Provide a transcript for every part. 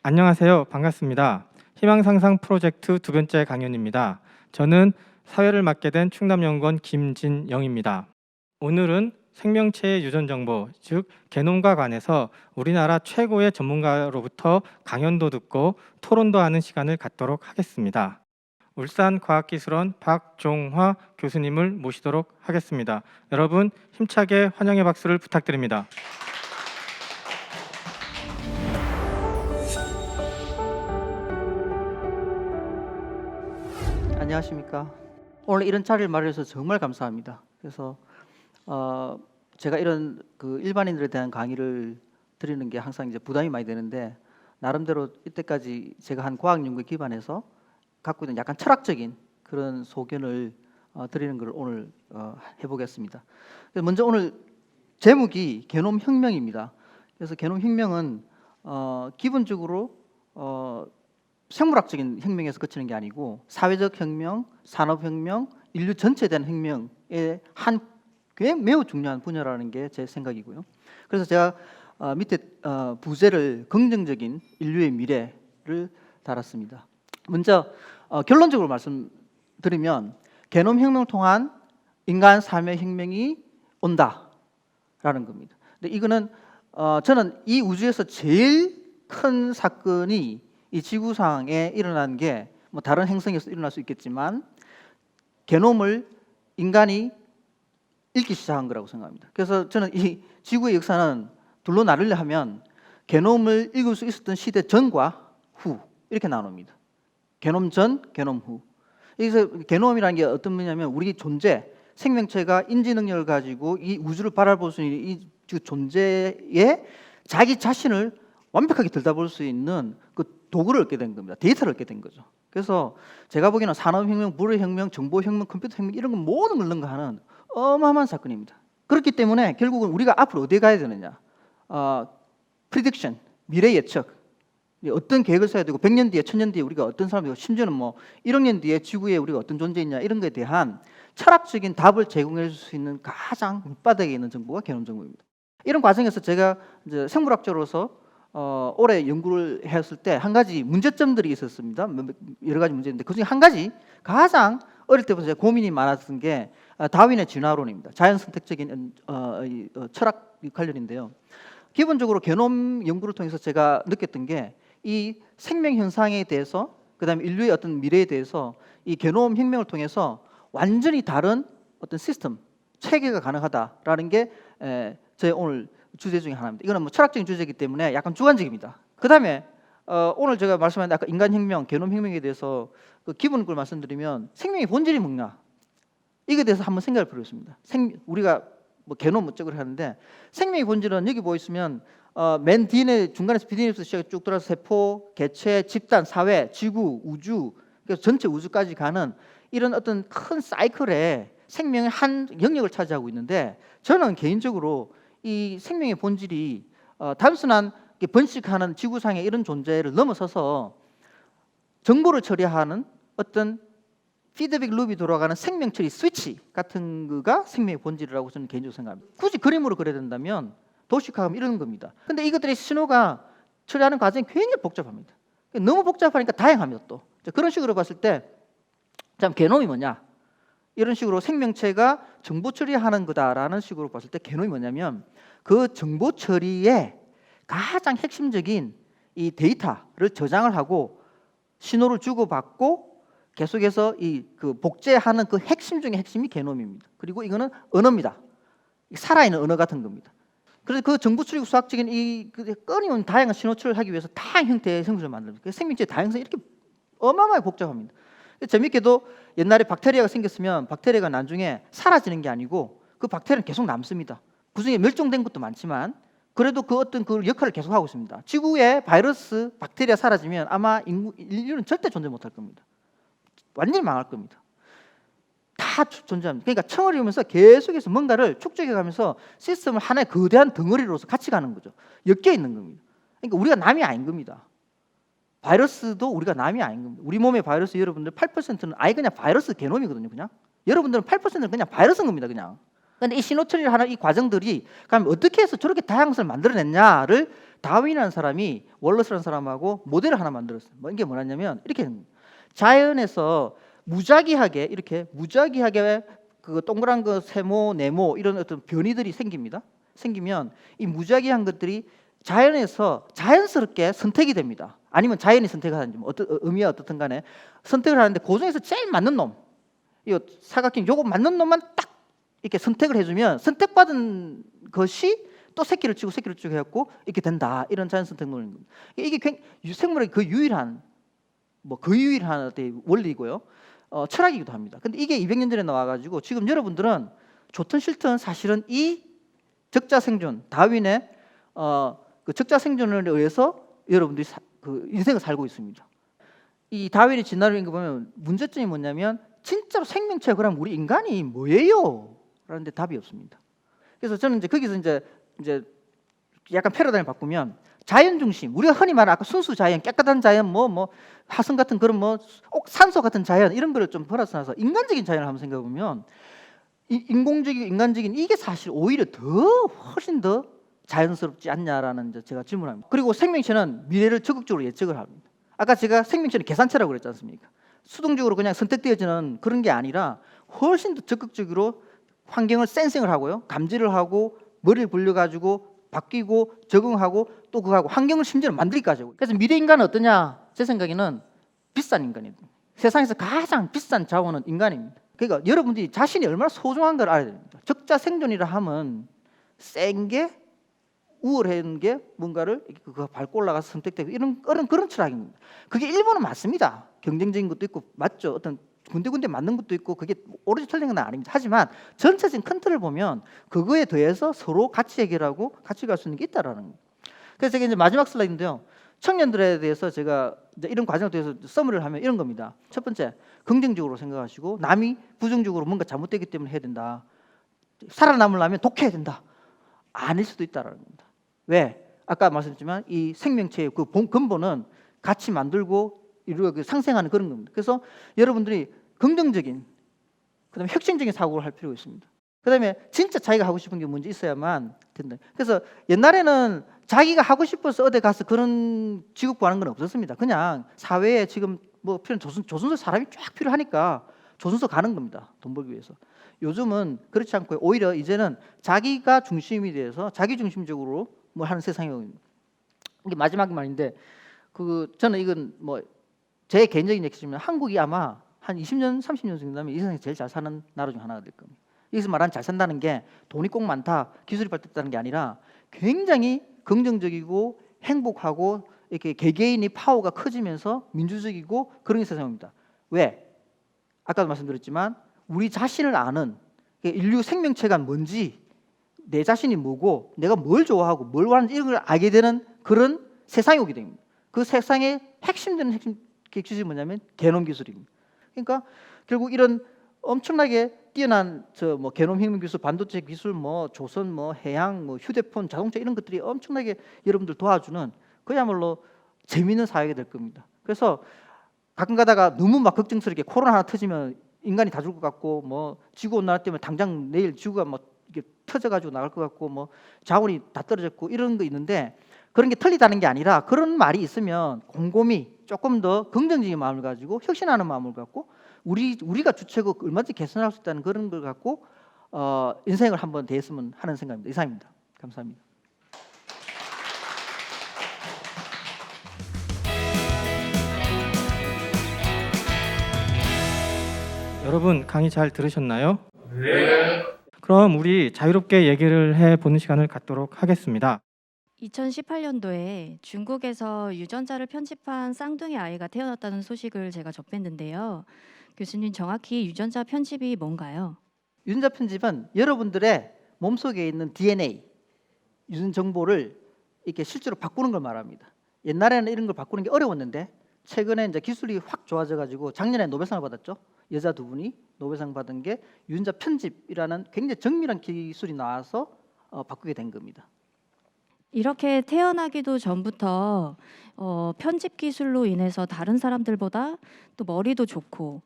안녕하세요. 반갑습니다. 희망상상 프로젝트 두 번째 강연입니다. 저는 사회를 맡게 된 충남연구원 김진영입니다. 오늘은 생명체의 유전 정보, 즉 게놈과 관해서 우리나라 최고의 전문가로부터 강연도 듣고 토론도 하는 시간을 갖도록 하겠습니다. 울산과학기술원 박종화 교수님을 모시도록 하겠습니다. 여러분 힘차게 환영의 박수를 부탁드립니다. 안녕하십니까. 오늘 이런 자리를 마련해서 정말 감사합니다. 그래서 제가 이런 일반인들에 대한 강의를 드리는 게 항상 이제 부담이 많이 되는데, 나름대로 이때까지 제가 한 과학 연구에 기반해서 갖고 있는 약간 철학적인 그런 소견을 드리는 걸 오늘 해보겠습니다. 그래서 먼저 오늘 제목이 게놈 혁명입니다. 그래서 게놈 혁명은 기본적으로 생물학적인 혁명에서 그치는 게 아니고 사회적 혁명, 산업혁명, 인류 전체에 대한 혁명의 한 꽤 매우 중요한 분야라는 게 제 생각이고요. 그래서 제가 밑에 부제를 긍정적인 인류의 미래를 달았습니다. 먼저 결론적으로 말씀드리면 게놈 혁명을 통한 인간 삶의 혁명이 온다라는 겁니다. 근데 이거는 저는 이 우주에서 제일 큰 사건이 이 지구상에 일어난 게 뭐 다른 행성에서 일어날 수 있겠지만 게놈을 인간이 읽기 시작한 거라고 생각합니다. 그래서 저는 이 지구의 역사는 둘로 나누려 하면 게놈을 읽을 수 있었던 시대 전과 후 이렇게 나눕니다. 게놈 전, 게놈 후. 여기서 게놈이라는 게 어떤 의미냐면 우리 존재, 생명체가 인지 능력을 가지고 이 우주를 바라볼 수 있는 이 존재에 자기 자신을 완벽하게 들여다볼 수 있는 그 도구를 얻게 된 겁니다. 데이터를 얻게 된 거죠. 그래서 제가 보기에는 산업혁명, 물의혁명, 정보혁명, 컴퓨터혁명 이런 거 모든 걸 능가하는 어마어마한 사건입니다. 그렇기 때문에 결국은 우리가 앞으로 어디에 가야 되느냐, 프리딕션, 미래 예측, 어떤 계획을 세워야 되고 100년 뒤에, 1000년 뒤에 우리가 어떤 사람이고 심지어는 뭐 1억 년 뒤에 지구에 우리가 어떤 존재있냐 이런 것에 대한 철학적인 답을 제공해 줄 수 있는 가장 밑바닥에 있는 정보가 게놈 정보입니다. 이런 과정에서 제가 이제 생물학자로서 올해 연구를 했을 때 한 가지 문제점들이 있었습니다. 여러 가지 문제인데 그중에 한 가지 가장 어릴 때부터 제가 고민이 많았던 게 다윈의 진화론입니다. 자연선택적인 철학 관련인데요. 기본적으로 게놈 연구를 통해서 제가 느꼈던 게 이 생명 현상에 대해서, 그다음에 인류의 어떤 미래에 대해서 이 게놈 혁명을 통해서 완전히 다른 어떤 시스템, 체계가 가능하다라는 게 제 오늘 주제 중에 하나입니다. 이거는 뭐 철학적인 주제이기 때문에 약간 주관적입니다. 그 다음에 오늘 제가 말씀한 아까 인간혁명, 게놈혁명에 대해서 그 기본 걸 말씀드리면 생명의 본질이 뭐냐, 이거에 대해서 한번 생각할 필요가 있습니다. 우리가 뭐 게놈 어쩌고 하는데 생명의 본질은 여기 보이시면 맨 DNA 중간에서 BDNA에서 시작해 쭉 들어서 세포, 개체, 집단, 사회, 지구, 우주, 그래서 전체 우주까지 가는 이런 어떤 큰 사이클에 생명의 한 영역을 차지하고 있는데, 저는 개인적으로 이 생명의 본질이 단순한 번식하는 지구상의 이런 존재를 넘어서서 정보를 처리하는 어떤 피드백 룹이 돌아가는 생명 처리 스위치 같은 거가 생명의 본질이라고 저는 개인적으로 생각합니다. 굳이 그림으로 그려야 된다면 도식화하면 이런 겁니다. 근데 이것들의 신호가 처리하는 과정이 굉장히 복잡합니다. 너무 복잡하니까 다양합니다. 또 그런 식으로 봤을 때 참 게놈이 뭐냐, 이런 식으로 생명체가 정보 처리하는 거다라는 식으로 봤을 때 게놈이 뭐냐면 그 정보 처리의 가장 핵심적인 이 데이터를 저장을 하고 신호를 주고받고 계속해서 그 복제하는 그 핵심 중에 핵심이 게놈입니다. 그리고 이거는 언어입니다. 살아있는 언어 같은 겁니다. 그래서 그 정보 추리고 수학적인 이 끊임없는 다양한 신호 처리를 하기 위해서 다양한 형태의 생물을 만듭니다. 그래서 생명체의 다양성이 이렇게 어마어마하게 복잡합니다. 재밌게도 옛날에 박테리아가 생겼으면 박테리아가 나중에 사라지는 게 아니고 그 박테리아는 계속 남습니다. 그중에 멸종된 것도 많지만 그래도 그 어떤 그 역할을 계속 하고 있습니다. 지구에 바이러스, 박테리아 사라지면 아마 인류는 절대 존재 못할 겁니다. 완전히 망할 겁니다. 다 다 존재합니다. 그러니까 층을 이루면서 계속해서 뭔가를 축적해가면서 시스템을 하나의 거대한 덩어리로서 같이 가는 거죠. 엮여 있는 겁니다. 그러니까 우리가 남이 아닌 겁니다. 바이러스도 우리가 남이 아닌 겁니다. 우리 몸의 바이러스 여러분들 8%는 아예 그냥 바이러스 게놈이거든요. 그냥 여러분들은 8%는 그냥 바이러스인 겁니다. 그냥. 근데 이 신호 처리를 하는 이 과정들이 그럼 어떻게 해서 저렇게 다양성을 만들어냈냐를 다윈이라는 사람이 월러스라는 사람하고 모델을 하나 만들었어요. 이게 뭐냐면 이렇게 자연에서 무작위하게 이렇게 무작위하게 그 동그란 그 세모, 네모 이런 어떤 변이들이 생깁니다. 생기면 이 무작위한 것들이 자연에서 자연스럽게 선택이 됩니다. 아니면 자연이 선택을 하는지 뭐 의미가 어떻든 간에 선택을 하는데 그 중에서 제일 맞는 놈, 이 사각형 요거 맞는 놈만 딱 이렇게 선택을 해주면 선택받은 것이 또 새끼를 치고 해갖고 이렇게 된다. 이런 자연 선택 논리입니다. 이게 생물의 그 유일한 어떤 원리이고요. 철학이기도 합니다. 근데 이게 200년 전에 나와가지고 지금 여러분들은 좋든 싫든 사실은 이 적자생존, 다윈의 그 적자생존에 의해서 여러분들이 그 인생을 살고 있습니다. 이 다윈의 진화론인 거 보면 문제점이 뭐냐면 진짜로 생명체가 그럼 우리 인간이 뭐예요? 라는데 답이 없습니다. 그래서 저는 이제 거기서 이제 약간 패러다임을 바꾸면 자연 중심, 우리가 흔히 말하는 아까 순수 자연, 깨끗한 자연, 뭐 화성 같은 그런 산소 같은 자연 이런 거를 좀 플러스나서 인간적인 자연을 한번 생각해 보면 인공적이고 인간적인 이게 사실 오히려 훨씬 더 자연스럽지 않냐라는 이제 제가 질문합니다. 그리고 생명체는 미래를 적극적으로 예측을 합니다. 아까 제가 생명체는 계산체라고 그랬지 않습니까? 수동적으로 그냥 선택되어지는 그런 게 아니라 훨씬 더 적극적으로 환경을 센싱을 하고요, 감지를 하고 머리를 굴려가지고 바뀌고 적응하고 또 그거하고 환경을 심지어 만들기까지 하고. 그래서 미래 인간은 어떠냐? 제 생각에는 비싼 인간입니다. 세상에서 가장 비싼 자원은 인간입니다. 그러니까 여러분들이 자신이 얼마나 소중한 걸 알아야 됩니다. 적자 생존이라 하면 센 게 우월한 게 뭔가를 그거 밟고 올라가서 선택되고 이런 그런 철학입니다. 그게 일부는 맞습니다. 경쟁적인 것도 있고 맞죠. 어떤 군데군데 맞는 것도 있고 그게 오로지 틀린 건 아닙니다. 하지만 전체적인 큰 틀을 보면 그거에 더해서 서로 같이 해결하고 같이 갈 수 있는 게 있다라는 거예요. 그래서 제가 이제 마지막 슬라이드인데요. 청년들에 대해서 제가 이제 이런 과정에 대해서 서머리를 하면 이런 겁니다. 첫 번째, 긍정적으로 생각하시고 남이 부정적으로 뭔가 잘못되기 때문에 해야 된다. 살아남으려면 독해야 된다. 아닐 수도 있다라는 겁니다. 왜? 아까 말씀드렸지만 이 생명체의 그 근본은 같이 만들고 이루어 상생하는 그런 겁니다. 그래서 여러분들이 긍정적인, 그다음에 혁신적인 사고를 할 필요가 있습니다. 그다음에 진짜 자기가 하고 싶은 게 뭔지 있어야만 된다. 그래서 옛날에는 자기가 하고 싶어서 어디 가서 그런 직업 구하는 건 없었습니다. 그냥 사회에 지금 뭐 필요한 조선소 사람이 쫙 필요하니까 조선소 가는 겁니다. 돈 벌기 위해서. 요즘은 그렇지 않고 오히려 이제는 자기가 중심이 돼서 자기 중심적으로 뭐 하는 세상이거든요. 이게 마지막 말인데 저는 이건 뭐 제 개인적인 얘기지만 한국이 아마 한 20년, 30년 정도 되면 이 세상에 제일 잘 사는 나라 중 하나가 될 겁니다. 여기서 말하는 잘 산다는 게 돈이 꼭 많다, 기술이 발달했다는 게 아니라 굉장히 긍정적이고 행복하고 이렇게 개개인이 파워가 커지면서 민주적이고 그런 세상입니다. 왜? 아까도 말씀드렸지만 우리 자신을 아는 인류 생명체가 뭔지, 내 자신이 뭐고 내가 뭘 좋아하고 뭘 원하는지 이런 걸 알게 되는 그런 세상이 오게 됩니다. 그 세상의 핵심 기술이 뭐냐면 게놈 기술입니다. 그러니까 결국 이런 엄청나게 뛰어난 게놈 혁명 기술, 반도체 기술, 조선, 해양, 휴대폰, 자동차 이런 것들이 엄청나게 여러분들 도와주는 그야말로 재미있는 사회가 될 겁니다. 그래서 가끔 가다가 너무 막 걱정스럽게 코로나 하나 터지면 인간이 다 죽을 것 같고 지구 온난화 때문에 당장 내일 지구가 이게 터져가지고 나갈 것 같고 자원이 다 떨어졌고 이런 거 있는데 그런 게 틀리다는 게 아니라 그런 말이 있으면 곰곰이 조금 더 긍정적인 마음을 가지고 혁신하는 마음을 갖고 우리가 주체고 얼마든지 개선할 수 있다는 그런 걸 갖고 인생을 한번 대했으면 하는 생각입니다. 이상입니다. 감사합니다. 여러분 강의 잘 들으셨나요? 네. 그럼 우리 자유롭게 얘기를 해보는 시간을 갖도록 하겠습니다. 2018년도에 중국에서 유전자를 편집한 쌍둥이 아이가 태어났다는 소식을 제가 접했는데요. 교수님, 정확히 유전자 편집이 뭔가요? 유전자 편집은 여러분들의 몸속에 있는 DNA, 유전 정보를 이렇게 실제로 바꾸는 걸 말합니다. 옛날에는 이런 걸 바꾸는 게 어려웠는데 최근에 이제 기술이 확 좋아져 가지고 작년에 노벨상을 받았죠. 여자 두 분이 노벨상 받은 게 유전자 편집이라는 굉장히 정밀한 기술이 나와서 바꾸게 된 겁니다. 이렇게 태어나기도 전부터 편집 기술로 인해서 다른 사람들보다 또 머리도 좋고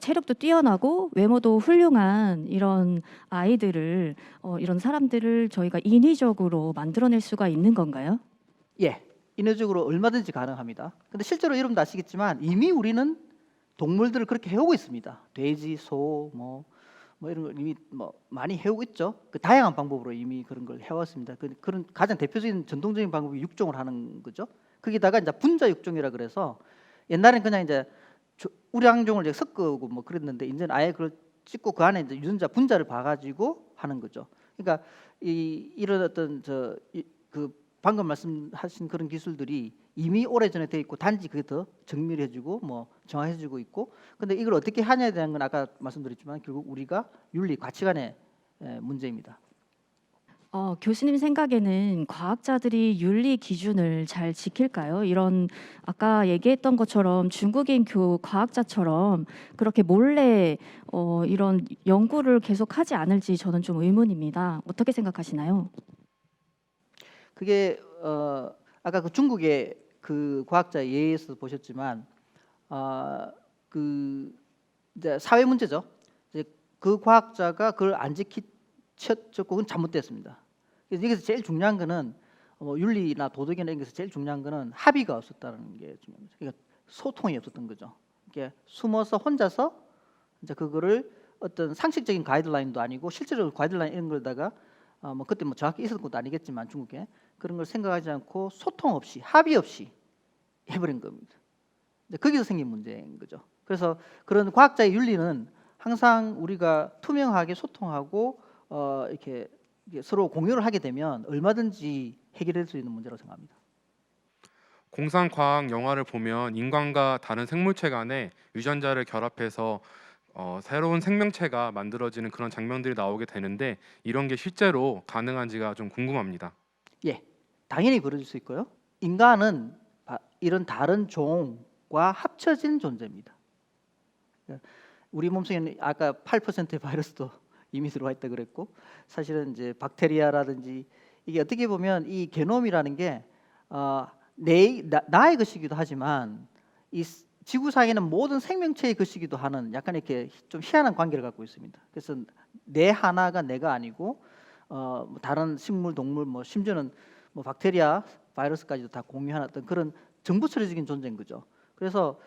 체력도 뛰어나고 외모도 훌륭한 이런 아이들을 이런 사람들을 저희가 인위적으로 만들어낼 수가 있는 건가요? 예, 인위적으로 얼마든지 가능합니다. 근데 실제로 여러분도 아시겠지만 이미 우리는 동물들을 그렇게 해오고 있습니다. 돼지, 소, 뭐 이런 걸 이미 많이 해오고 있죠. 그 다양한 방법으로 이미 그런 걸 해왔습니다. 그런 가장 대표적인 전통적인 방법이 육종을 하는 거죠. 거기다가 이제 분자 육종이라 그래서 옛날엔 그냥 이제 우량종을 이제 섞고 뭐 그랬는데 이제는 아예 그걸 찍고 그 안에 이제 유전자 분자를 봐가지고 하는 거죠. 그러니까 이런 어떤 그 방금 말씀하신 그런 기술들이 이미 오래전에 돼 있고 단지 그게 더 정밀해지고 뭐 정확해지고 있고, 근데 이걸 어떻게 하냐에 대한 건 아까 말씀드렸지만 결국 우리가 윤리 가치관의 문제입니다. 교수님 생각에는 과학자들이 윤리 기준을 잘 지킬까요? 이런 아까 얘기했던 것처럼 중국인 과학자처럼 그렇게 몰래 이런 연구를 계속하지 않을지 저는 좀 의문입니다. 어떻게 생각하시나요? 그게 아까 그 중국의 그 과학자 예에서 보셨지만 그 이제 사회 문제죠. 이제 그 과학자가 그걸 안 지켰고 그건 잘못됐습니다. 그래서 여기서 제일 중요한 거는 윤리나 도덕이나 이런 것에서 제일 중요한 거는 합의가 없었다는 게 중요합니다. 그러니까 소통이 없었던 거죠. 이게 숨어서 혼자서 이제 그거를 어떤 상식적인 가이드라인도 아니고 실제로 가이드라인 이런 걸다가 뭐 그때 뭐 정확히 있었던 것도 아니겠지만 중국에 그런 걸 생각하지 않고 소통 없이 합의 없이 해버린 겁니다. 이제 거기서 생긴 문제인 거죠. 그래서 그런 과학자의 윤리는 항상 우리가 투명하게 소통하고 이렇게 서로 공유를 하게 되면 얼마든지 해결될 수 있는 문제라고 생각합니다. 공상과학 영화를 보면 인간과 다른 생물체 간에 유전자를 결합해서 새로운 생명체가 만들어지는 그런 장면들이 나오게 되는데 이런 게 실제로 가능한지가 좀 궁금합니다. 예, 당연히 벌어질 수 있고요. 인간은 이런 다른 종과 합쳐진 존재입니다. 우리 몸속에는 아까 8%의 바이러스도 이미 들어와 있다 그랬고, 사실은 이제 박테리아라든지 이게 어떻게 보면 이 게놈이라는 게 나의 것이기도 하지만 이 지구상에는 모든 생명체의 것이기도 하는 약간 이렇게 좀 희한한 관계를 갖고 있습니다. 그래서 내 하나가 내가 아니고 다른 식물, 동물, 뭐 심지어는 뭐 박테리아, 바이러스까지도 다 공유하는 어떤 그런 정보처리적인 존재인 거죠. 그래서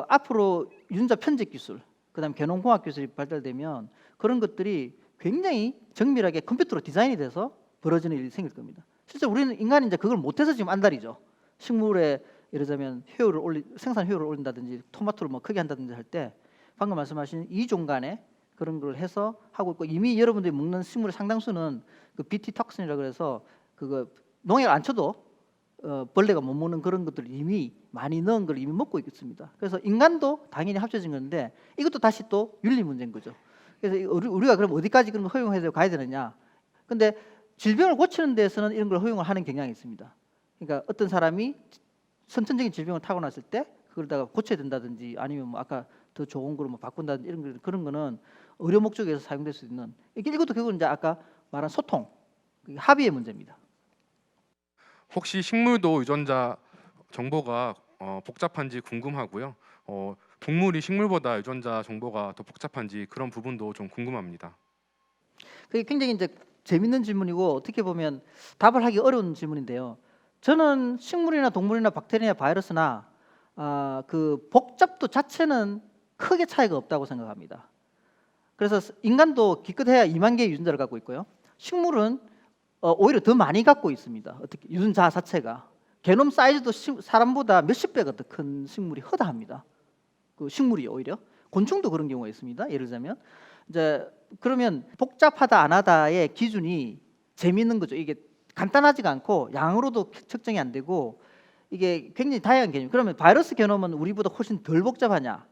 앞으로 유전자 편집 기술, 그다음 게놈공학 기술이 발달되면 그런 것들이 굉장히 정밀하게 컴퓨터로 디자인이 돼서 벌어지는 일이 생길 겁니다. 실제 우리는 인간이 이제 그걸 못해서 지금 안달이죠. 식물의 예를 들자면 생산 효율을 올린다든지 토마토를 뭐 크게 한다든지 할 때 방금 말씀하신 이종 간에 그런 걸 해서 하고 있고, 이미 여러분들이 먹는 식물의 상당수는 그 BT 톡신이라 그래서 그거 농약 안 쳐도 벌레가 못 먹는 그런 것들을 이미 많이 넣은 걸 이미 먹고 있습니다. 그래서 인간도 당연히 합쳐진 건데 이것도 다시 또 윤리 문제인 거죠. 그래서 우리가 그럼 어디까지 그런 걸 허용해서 가야 되느냐? 근데 질병을 고치는 데서는 이런 걸 허용을 하는 경향이 있습니다. 그러니까 어떤 사람이 선천적인 질병을 타고났을 때 그걸다가 고쳐야 된다든지 아니면 뭐 아까 더 좋은 거로 뭐 바꾼다든지 이런 그런 거는 의료 목적에서 사용될 수 있는, 이것도 결국은 이제 아까 말한 소통, 합의의 문제입니다. 혹시 식물도 유전자 정보가 복잡한지 궁금하고요. 동물이 식물보다 유전자 정보가 더 복잡한지 그런 부분도 좀 궁금합니다. 그게 굉장히 이제 재밌는 질문이고 어떻게 보면 답을 하기 어려운 질문인데요. 저는 식물이나 동물이나 박테리아나 바이러스나 그 복잡도 자체는 크게 차이가 없다고 생각합니다. 그래서 인간도 기껏해야 2만 개의 유전자를 갖고 있고요. 식물은 오히려 더 많이 갖고 있습니다. 어떻게 유전자 자체가 게놈 사이즈도 사람보다 몇십 배가 더 큰 식물이 허다합니다. 그 식물이 오히려 곤충도 그런 경우가 있습니다. 예를 들자면 이제 그러면 복잡하다 안 하다의 기준이 재미있는 거죠. 이게 간단하지가 않고 양으로도 측정이 안 되고 이게 굉장히 다양한 개념. 그러면 바이러스 게놈은 우리보다 훨씬 덜 복잡하냐?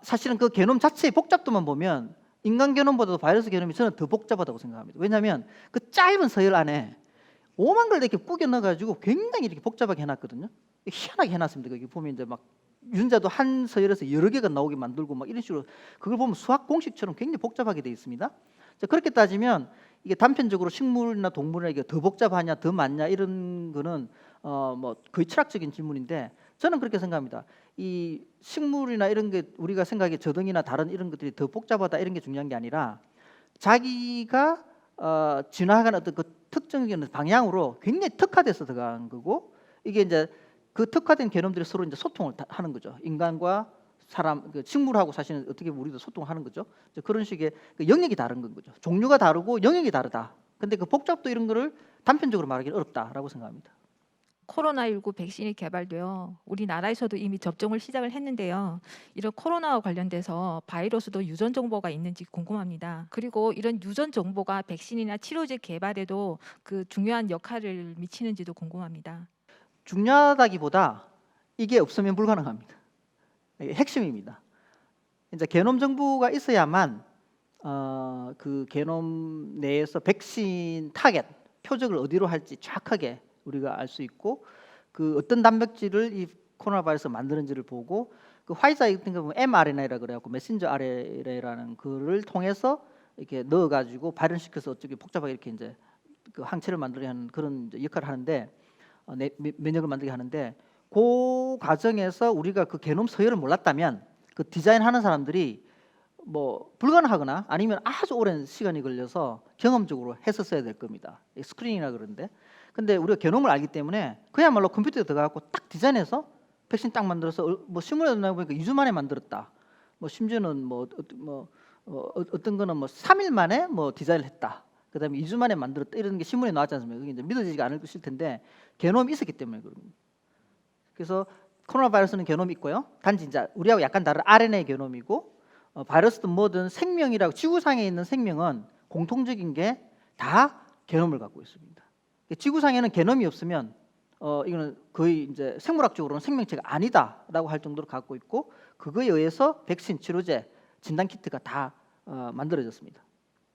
사실은 그 게놈 자체의 복잡도만 보면 인간 게놈보다도 바이러스 게놈이 저는 더 복잡하다고 생각합니다. 왜냐하면 그 짧은 서열 안에 오만 걸 이렇게 꾸겨 넣어가지고 굉장히 이렇게 복잡하게 해놨거든요. 희한하게 해놨습니다. 거기 보면 이제 막 유전자도 한 서열에서 여러 개가 나오게 만들고 막 이런 식으로 그걸 보면 수학 공식처럼 굉장히 복잡하게 돼 있습니다. 자, 그렇게 따지면 이게 단편적으로 식물이나 동물이나 이게 더 복잡하냐 더 많냐 이런 거는 뭐 거의 철학적인 질문인데 저는 그렇게 생각합니다. 이 식물이나 이런 게 우리가 생각하기에 저등이나 다른 이런 것들이 더 복잡하다 이런 게 중요한 게 아니라 자기가 진화하는 어떤 그 특정적인 방향으로 굉장히 특화돼서 들어간 거고 이게 이제 그 특화된 개념들이 서로 이제 소통을 하는 거죠. 인간과 사람, 그 식물하고 사실은 어떻게 보면 우리도 소통하는 거죠. 이제 그런 식의 그 영역이 다른 건 거죠. 종류가 다르고 영역이 다르다. 근데 그 복잡도 이런 거를 단편적으로 말하기는 어렵다라고 생각합니다. 코로나19 백신이 개발되어 우리나라에서도 이미 접종을 시작을 했는데요. 이런 코로나와 관련돼서 바이러스도 유전 정보가 있는지 궁금합니다. 그리고 이런 유전 정보가 백신이나 치료제 개발에도 그 중요한 역할을 미치는지도 궁금합니다. 중요하다기보다 이게 없으면 불가능합니다. 이게 핵심입니다. 이제 게놈 정보가 있어야만 그 게놈 내에서 백신 타겟 표적을 어디로 할지 정확하게 우리가 알 수 있고 그 어떤 단백질을 이 코로나 바이러스가 만드는지를 보고 그 화이자 같은 거 보면 mRNA라 그래갖고 메신저 RNA라는 거를 통해서 이렇게 넣어가지고 발현시켜서 어쩌게 복잡하게 이렇게 이제 그 항체를 만들게 하는 그런 이제 역할을 하는데 면역을 만들게 하는데 그 과정에서 우리가 그 게놈 서열을 몰랐다면 그 디자인하는 사람들이 뭐 불가능하거나 아니면 아주 오랜 시간이 걸려서 경험적으로 했었어야 될 겁니다. 스크린이라 그러는데 근데 우리가 게놈을 알기 때문에 그야말로 컴퓨터에 들어가고 딱 디자인해서 백신 딱 만들어서 뭐 신문에 나와 보니까 2주 만에 만들었다. 뭐 심지어는 어떤 거는 뭐 3일 만에 뭐 디자인을 했다. 그다음에 2주 만에 만들었다 이런 게 신문에 나왔지 않습니까? 그게 이제 믿어지지가 않을 것일 텐데 게놈이 있었기 때문에 그럽니다. 그래서 코로나 바이러스는 게놈이 있고요. 단지 이제 우리하고 약간 다른 RNA 게놈이고 바이러스든 뭐든 생명이라고 지구상에 있는 생명은 공통적인 게 다 게놈을 갖고 있습니다. 지구상에는 게놈이 없으면 이거는 거의 이제 생물학적으로는 생명체가 아니다라고 할 정도로 갖고 있고 그거에 의해서 백신, 치료제, 진단 키트가 다 만들어졌습니다.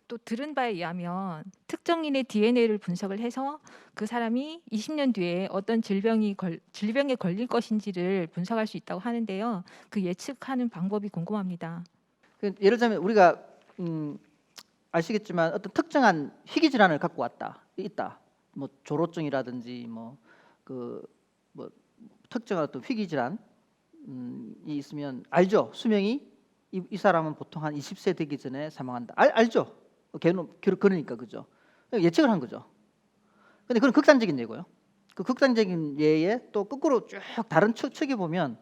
또 들은 바에 의하면 특정인의 DNA를 분석을 해서 그 사람이 20년 뒤에 어떤 질병에 걸릴 것인지를 분석할 수 있다고 하는데요. 그 예측하는 방법이 궁금합니다. 예를 들자면 우리가 아시겠지만 어떤 특정한 희귀 질환을 갖고 있다. 뭐 조로증이라든지 특정한 어떤 희귀 질환이 있으면 알죠. 수명이 이 사람은 보통 한 20세 되기 전에 사망한다. 알죠. 그러니까 그죠. 예측을 한 거죠. 근데 그건 극단적인 예고요. 그 극단적인 예에 또 거꾸로 쭉 다른 측에 보면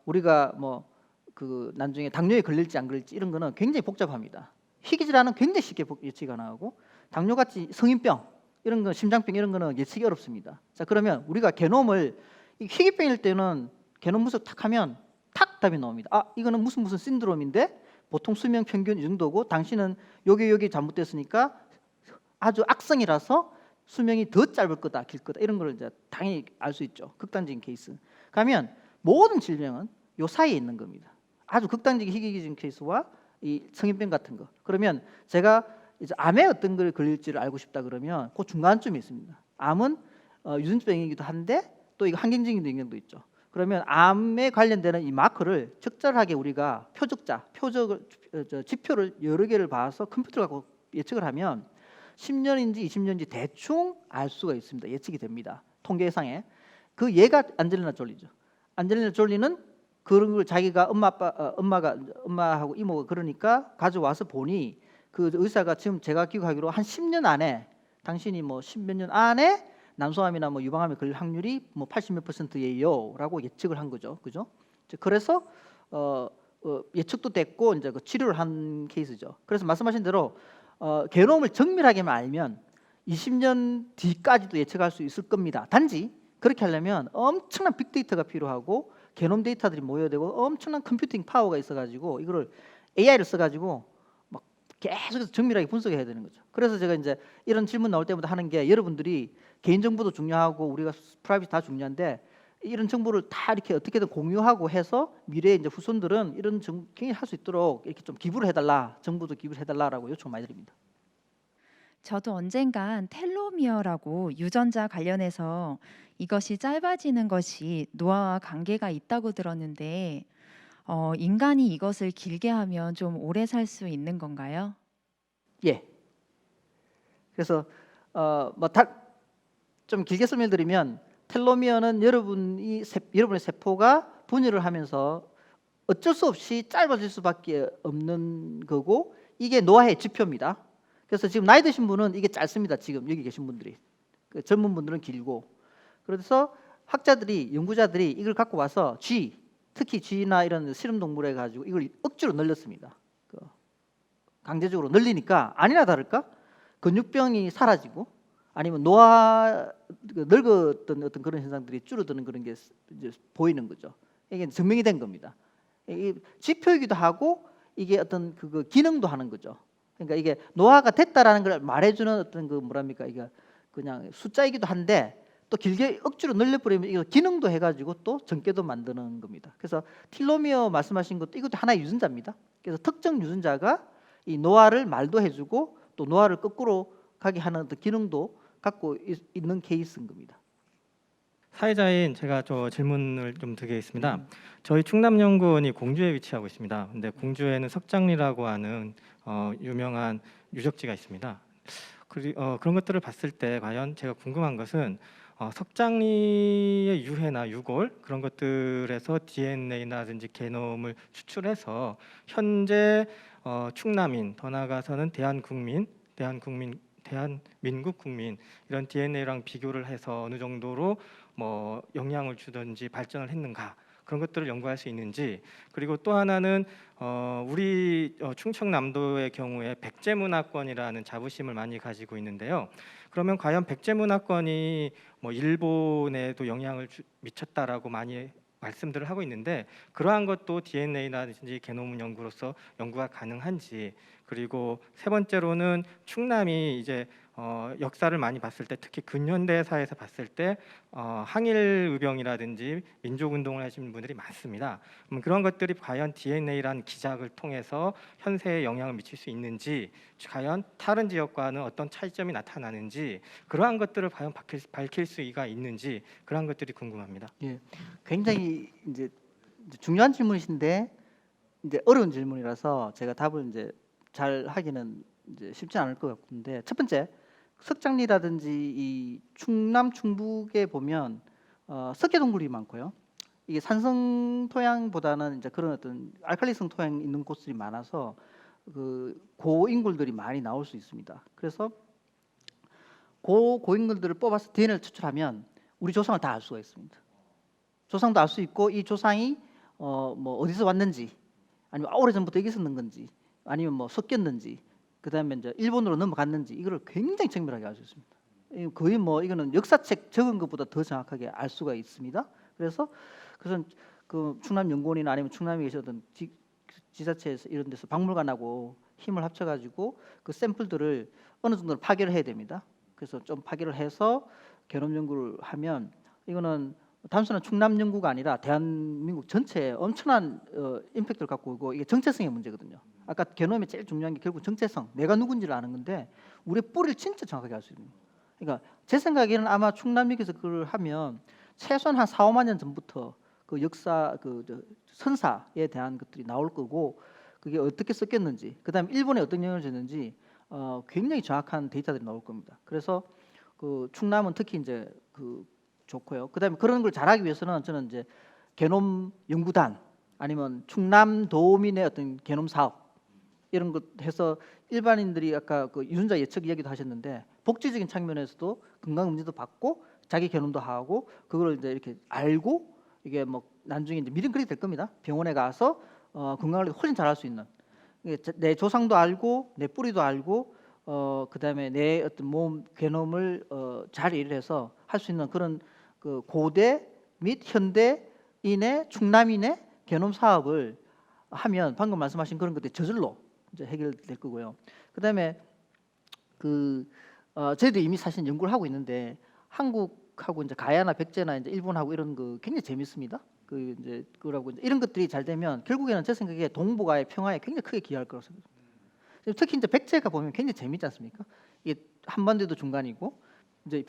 우리가 뭐 그 나중에 당뇨에 걸릴지 안 걸릴지 이런 거는 굉장히 복잡합니다. 희귀 질환은 굉장히 쉽게 예측이 가능하고 당뇨같이 성인병 이런 거 심장병 이런 거는 예측이 어렵습니다. 자 그러면 우리가 게놈을 희귀병일 때는 게놈 분석 탁 하면 탁 답이 나옵니다. 아 이거는 무슨 신드롬인데 보통 수명 평균 이 정도고 당신은 여기 잘못됐으니까 아주 악성이라서 수명이 더 짧을 거다 길 거다 이런 걸 이제 당연히 알 수 있죠. 극단적인 케이스. 그러면 모든 질병은 요 사이에 있는 겁니다. 아주 극단적인 희귀적인 케이스와 이 성인병 같은 거. 그러면 제가 이제 암에 어떤 걸 걸릴지를 알고 싶다 그러면 그 중간쯤에 있습니다. 암은 유전병이기도 한데 또 이거 환경적인 영향도 있죠. 그러면 암에 관련되는 이 마커를 적절하게 우리가 지표를 여러 개를 봐서 컴퓨터를 갖고 예측을 하면 10년인지 20년인지 대충 알 수가 있습니다. 예측이 됩니다. 통계상에. 그 얘가 안젤리나 졸리죠. 안젤리나 졸리는 그런 걸 자기가 엄마하고 이모가 그러니까 가져와서 보니 그 의사가 지금 제가 기억하기로 한 10년 안에 당신이 뭐 10몇 년 안에 난소암이나 뭐 유방암에 걸릴 확률이 뭐 80몇 %예요라고 예측을 한 거죠. 그죠? 그래서 예측도 됐고 이제 그 치료를 한 케이스죠. 그래서 말씀하신 대로 게놈을 정밀하게만 알면 20년 뒤까지도 예측할 수 있을 겁니다. 단지 그렇게 하려면 엄청난 빅데이터가 필요하고 게놈 데이터들이 모여야 되고 엄청난 컴퓨팅 파워가 있어가지고 이거를 AI를 써가지고 막 계속해서 정밀하게 분석해야 되는 거죠. 그래서 제가 이제 이런 질문 나올 때마다 하는 게 여러분들이 개인정보도 중요하고 우리가 프라이빗 다 중요한데 이런 정보를 다 이렇게 어떻게든 공유하고 해서 미래에 이제 후손들은 이런 정보를 할 수 있도록 이렇게 좀 기부를 해달라, 정보도 기부를 해달라라고 요청 많이 드립니다. 저도 언젠간 텔로미어라고 유전자 관련해서 이것이 짧아지는 것이 노화와 관계가 있다고 들었는데 인간이 이것을 길게 하면 좀 오래 살 수 있는 건가요? 예. 그래서 좀 길게 설명드리면 텔로미어는 여러분의 세포가 분열을 하면서 어쩔 수 없이 짧아질 수밖에 없는 거고 이게 노화의 지표입니다. 그래서 지금 나이 드신 분은 이게 짧습니다. 지금 여기 계신 분들이 그 젊은 분들은 길고 그래서 연구자들이 이걸 갖고 와서 특히 쥐나 이런 실험 동물에 가지고 이걸 억지로 늘렸습니다. 강제적으로 늘리니까 아니나 다를까 근육병이 사라지고 아니면 늙었던 어떤 그런 현상들이 줄어드는 그런 게 이제 보이는 거죠. 이게 증명이 된 겁니다. 이게 지표이기도 하고 이게 어떤 그 기능도 하는 거죠. 그러니까 이게 노화가 됐다라는 걸 말해주는 어떤 이게 그냥 숫자이기도 한데 또 길게 억지로 늘려버리면 이거 기능도 해가지고 또 젊게도 만드는 겁니다. 그래서 텔로미어 말씀하신 것도 이것도 하나의 유전자입니다. 그래서 특정 유전자가 이 노화를 말도 해주고 또 노화를 거꾸로 가게 하는 어떤 기능도 갖고 있는 케이스인 겁니다. 사회자인 제가 질문을 좀 드리겠습니다. 저희 충남연구원이 공주에 위치하고 있습니다. 근데 공주에는 석장리라고 하는 유명한 유적지가 있습니다. 그런 것들을 봤을 때 과연 제가 궁금한 것은 석장리의 유해나 유골 그런 것들에서 DNA라든지 게놈을 추출해서 현재 충남인 더 나아가서는 대한민국 국민 이런 DNA랑 비교를 해서 어느 정도로 영향을 주든지 발전을 했는가 그런 것들을 연구할 수 있는지 그리고 또 하나는 우리 충청남도의 경우에 백제문화권이라는 자부심을 많이 가지고 있는데요. 그러면 과연 백제문화권이 일본에도 영향을 미쳤다라고 많이 말씀들을 하고 있는데 그러한 것도 DNA라든지 게노մ 연구로서 연구가 가능한지 그리고 세 번째로는 충남이 이제 역사를 많이 봤을 때 특히 근현대사에서 봤을 때 항일의병이라든지 민족운동을 하시는 분들이 많습니다. 그런 것들이 과연 DNA라는 기작을 통해서 현세에 영향을 미칠 수 있는지 과연 다른 지역과는 어떤 차이점이 나타나는지 그러한 것들을 과연 밝힐 수가 있는지 그러한 것들이 궁금합니다. 예, 굉장히 이제 중요한 질문이신데 이제 어려운 질문이라서 제가 답을 이제 잘 하기는 이제 쉽지 않을 것 같은데 첫 번째 석장리라든지 이 충남 충북에 보면 석회 동굴이 많고요. 이게 산성 토양보다는 이제 그런 어떤 알칼리성 토양 있는 곳들이 많아서 그 고인굴들이 많이 나올 수 있습니다. 그래서 고인굴들을 뽑아서 DNA를 추출하면 우리 조상을 다 알 수가 있습니다. 조상도 알 수 있고 이 조상이 어디서 왔는지 아니면 오래 전부터 여기 있었는 건지 아니면 섞였는지 그다음에 이제 일본으로 넘어갔는지 이거를 굉장히 정밀하게 알 수 있습니다. 거의 이거는 역사책 적은 것보다 더 정확하게 알 수가 있습니다. 그래서 그 충남연구원이나 아니면 충남에 계셨던 지자체에서 이런 데서 박물관하고 힘을 합쳐가지고 그 샘플들을 어느 정도 파괴를 해야 됩니다. 그래서 좀 파괴를 해서 게놈 연구를 하면 이거는 단순한 충남 연구가 아니라 대한민국 전체에 엄청난 임팩트를 갖고 오고 이게 정체성의 문제거든요. 아까 게놈이 제일 중요한 게 결국 정체성, 내가 누군지를 아는 건데 우리의 뿌리를 진짜 정확하게 알 수 있는 거예요. 그러니까 제 생각에는 아마 충남역에서 그걸 하면 최소한 한 4, 5만 년 전부터 그 역사 선사에 대한 것들이 나올 거고 그게 어떻게 섞였는지 그다음에 일본에 어떤 영향을 줬는지 굉장히 정확한 데이터들이 나올 겁니다. 그래서 그 충남은 특히 이제 좋고요. 그다음에 그런 걸 잘하기 위해서는 저는 이제 게놈 연구단 아니면 충남도민의 어떤 게놈 사업 이런 것 해서 일반인들이 아까 그 유전자 예측 이야기도 하셨는데 복지적인 측면에서도 건강검진도 받고 자기 게놈도 하고 그걸 이제 이렇게 알고 이게 나중에 이제 미래는 그렇게 될 겁니다. 병원에 가서 건강을 훨씬 잘할 수 있는 내 조상도 알고 내 뿌리도 알고 그다음에 내 어떤 몸 게놈을 잘 일해서 할 수 있는 그런 그 고대 및 현대인의 충남인의 게놈 사업을 하면 방금 말씀하신 그런 것들이 저절로 이제 해결될 거고요. 그다음에 저희도 이미 사실 연구를 하고 있는데 한국하고 이제 가야나 백제나 이제 일본하고 이런 거 굉장히 재밌습니다. 그러고 이제 이런 것들이 잘 되면 결국에는 제 생각에 동북아의 평화에 굉장히 크게 기여할 거라고 생각합니다. 특히 이제 백제가 보면 굉장히 재밌지 않습니까? 이게 한반도도 중간이고 이제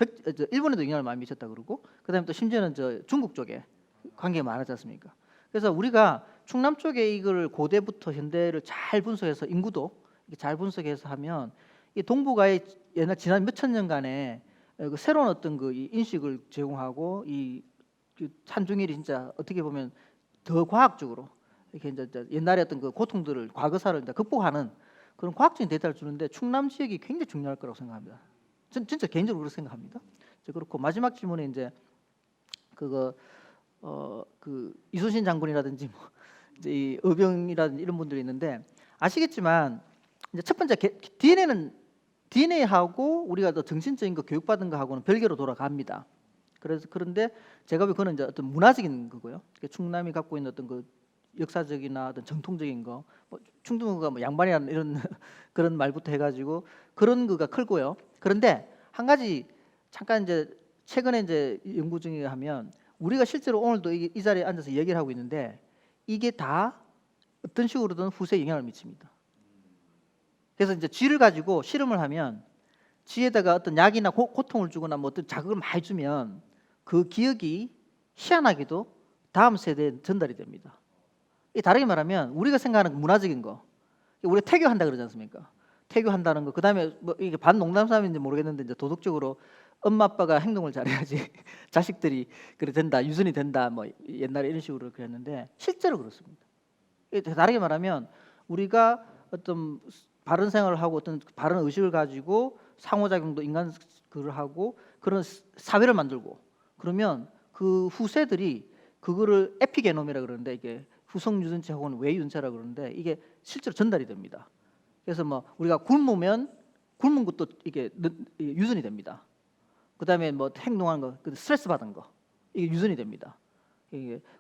일본에도 영향을 많이 미쳤다 그러고 그다음에 또 심지어는 저 중국 쪽에 관계가 많았지 않습니까? 그래서 우리가 충남 쪽에 이걸 고대부터 현대를 잘 분석해서 인구도 이렇게 잘 분석해서 하면 이 동북아의 옛날 지난 몇천 년간의 그 새로운 어떤 그 이 인식을 제공하고 그 한중일이 진짜 어떻게 보면 더 과학적으로 이렇게 이제 옛날에 어떤 그 고통들을 과거사를 이제 극복하는 그런 과학적인 데이터를 주는데 충남 지역이 굉장히 중요할 거라고 생각합니다. 진짜 개인적으로 그렇게 생각합니다. 그렇고 마지막 질문에 이제 그거 그 이순신 장군이라든지 뭐 이제 이 의병이라든지 이런 분들이 있는데 아시겠지만 이제 첫 번째 DNA하고 우리가 더 정신적인 거 교육받은 거하고는 별개로 돌아갑니다. 그런데 제가 보기에 그거는 이제 어떤 문화적인 거고요. 충남이 갖고 있는 어떤 그 역사적이나 어떤 정통적인 거, 뭐 충북가 뭐 양반이라는 이런 그런 말부터 해가지고 그런 거가 크고요. 그런데 한 가지 잠깐 이제 최근에 이제 연구 중에 하면 우리가 실제로 오늘도 이 자리에 앉아서 얘기를 하고 있는데 이게 다 어떤 식으로든 후세에 영향을 미칩니다. 그래서 이제 쥐를 가지고 실험을 하면 쥐에다가 어떤 약이나 고통을 주거나 뭐 어떤 자극을 많이 주면 그 기억이 희한하게도 다음 세대에 전달이 됩니다. 다르게 말하면 우리가 생각하는 문화적인 거, 우리가 태교한다 그러지 않습니까? 태교한다는 거, 그 다음에 뭐 이게 반농담삼인지 모르겠는데 이제 도덕적으로 엄마 아빠가 행동을 잘해야지 자식들이 그래 된다, 유전이 된다, 뭐 옛날에 이런 식으로 그랬는데 실제로 그렇습니다. 다르게 말하면 우리가 어떤 바른 생활을 하고 어떤 바른 의식을 가지고 상호작용도 인간 그걸 하고 그런 사회를 만들고 그러면 그 후세들이 그거를 에피게놈이라 그러는데 이게 후성 유전체하고는 외 유전체라 그러는데 이게 실제로 전달이 됩니다. 그래서 뭐 우리가 굶으면 굶은 것도 이게 유전이 됩니다. 그다음에 뭐 행동하는 거, 스트레스 받은 거 이게 유전이 됩니다.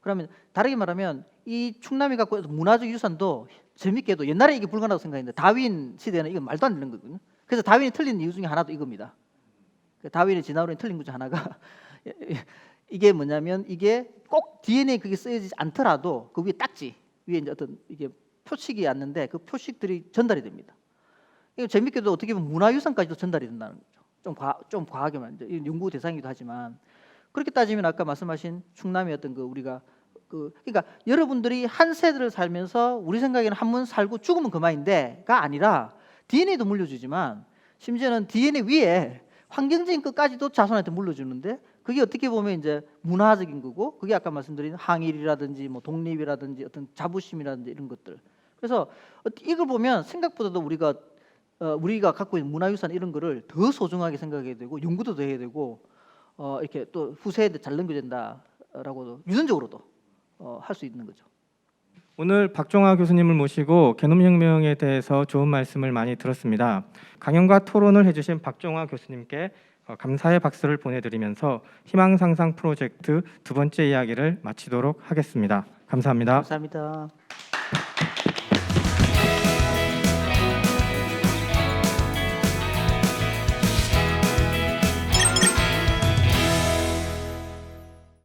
그러면 다르게 말하면 이 충남이 갖고 있는 문화적 유산도 재밌게도 옛날에 이게 불가능하다고 생각했는데 다윈 시대에는 이건 말도 안 되는 거거든요. 그래서 다윈이 틀린 이유 중에 하나도 이겁니다. 다윈의 진화론이 틀린 것 중 하나가 이게 뭐냐면 이게 꼭 DNA 그게 쓰여지지 않더라도 그 위에 딱지 위에 이제 어떤 이게 표식이 왔는데 그 표식들이 전달이 됩니다. 이거 재밌게도 어떻게 보면 문화유산까지도 전달이 된다는 거죠. 좀 과하게만 이제 연구 대상이기도 하지만 그렇게 따지면 아까 말씀하신 충남의 어떤 그 우리가 그러니까 여러분들이 한 세대를 살면서 우리 생각에는 한 번 살고 죽으면 그만인데가 아니라 DNA도 물려주지만 심지어는 DNA 위에 환경적인 것까지도 자손한테 물려주는데 그게 어떻게 보면 이제 문화적인 거고 그게 아까 말씀드린 항일이라든지 뭐 독립이라든지 어떤 자부심이라든지 이런 것들. 그래서 이걸 보면 생각보다도 우리가 갖고 있는 문화유산 이런 거를 더 소중하게 생각해야 되고 연구도 더 해야 되고 이렇게 또 후세에도 잘 넘겨진다라고도 유전적으로도 할 수 있는 거죠. 오늘 박종화 교수님을 모시고 게놈혁명에 대해서 좋은 말씀을 많이 들었습니다. 강연과 토론을 해주신 박종화 교수님께 감사의 박수를 보내드리면서 희망상상 프로젝트 두 번째 이야기를 마치도록 하겠습니다. 감사합니다. 감사합니다.